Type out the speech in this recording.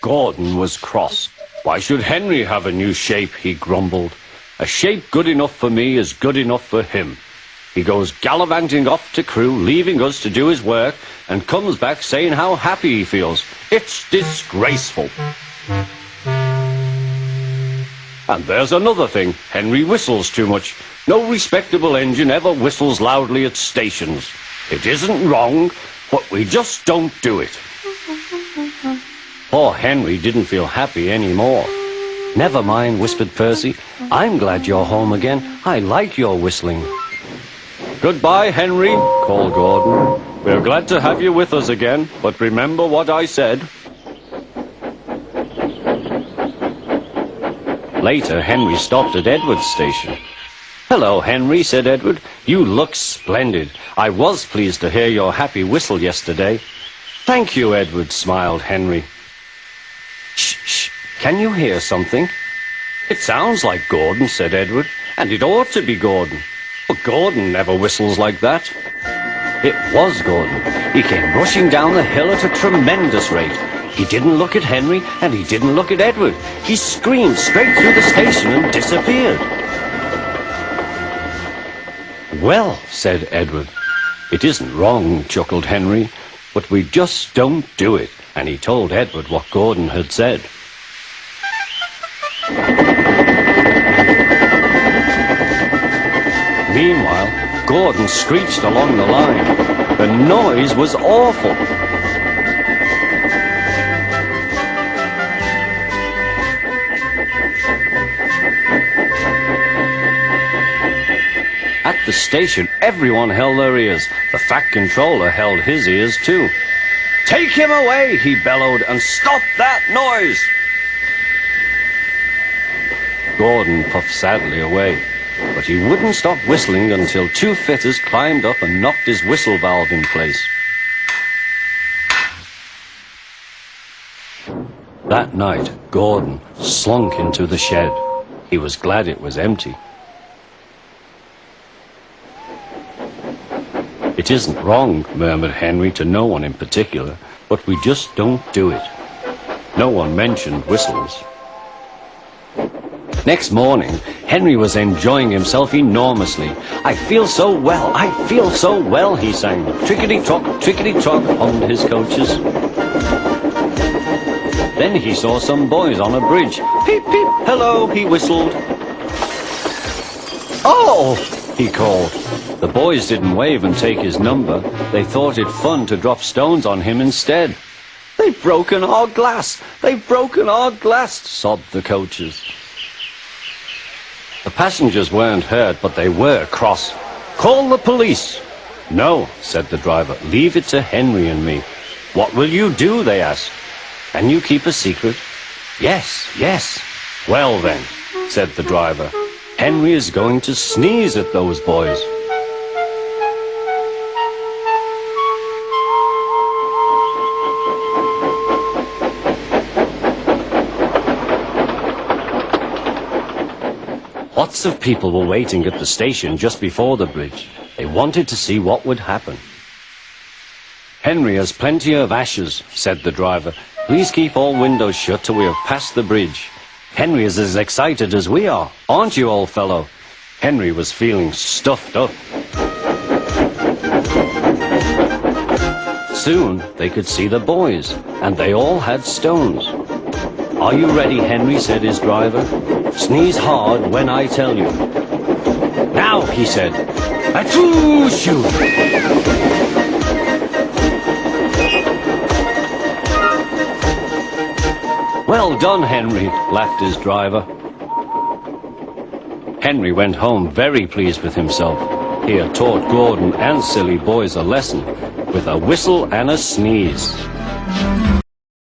Gordon was cross. Why should Henry have a new shape, he grumbled. A shape good enough for me is good enough for him. He goes gallivanting off to Crewe, leaving us to do his work, and comes back saying how happy he feels. It's disgraceful. And there's another thing. Henry whistles too much. No respectable engine ever whistles loudly at stations. It isn't wrong, but we just don't do it. Poor Henry didn't feel happy anymore. Never mind, whispered Percy. I'm glad you're home again. I like your whistling. Goodbye, Henry, called Gordon. We're glad to have you with us again, but remember what I said. Later, Henry stopped at Edward's station. Hello, Henry, said Edward. You look splendid. I was pleased to hear your happy whistle yesterday. Thank you, Edward, smiled Henry. Shh, shh. Can you hear something? It sounds like Gordon, said Edward, and it ought to be Gordon. But Gordon never whistles like that. It was Gordon. He came rushing down the hill at a tremendous rate. He didn't look at Henry, and he didn't look at Edward. He screamed straight through the station and disappeared. Well, said Edward. It isn't wrong, chuckled Henry, but we just don't do it. And he told Edward what Gordon had said. Meanwhile, Gordon screeched along the line. The noise was awful. At the station, everyone held their ears. The Fat Controller held his ears too. Take him away, he bellowed, and stop that noise! Gordon puffed sadly away, but he wouldn't stop whistling until two fitters climbed up and knocked his whistle valve in place. That night, Gordon slunk into the shed. He was glad it was empty. It isn't wrong, murmured Henry to no one in particular, but we just don't do it. No one mentioned whistles. Next morning, Henry was enjoying himself enormously. I feel so well, he sang. Trickety-trock, hummed his coaches. Then he saw some boys on a bridge. Peep, peep, hello, he whistled. Oh, he called. The boys didn't wave and take his number. They thought it fun to drop stones on him instead. They've broken our glass, sobbed the coaches. The passengers weren't hurt, but they were cross. Call the police. No, said the driver, leave it to Henry and me. What will you do, they asked. Can you keep a secret? Yes. Well then, said the driver, Henry is going to sneeze at those boys. Lots of people were waiting at the station just before the bridge. They wanted to see what would happen. Henry has plenty of ashes, said the driver. Please keep all windows shut till we have passed the bridge. Henry is as excited as we are, aren't you, old fellow? Henry was feeling stuffed up. Soon they could see the boys, and they all had stones. Are you ready, Henry, said his driver. Sneeze hard when I tell you. Now, he said. Achoo-shoo! Well done, Henry, laughed his driver. Henry went home very pleased with himself. He had taught Gordon and silly boys a lesson with a whistle and a sneeze.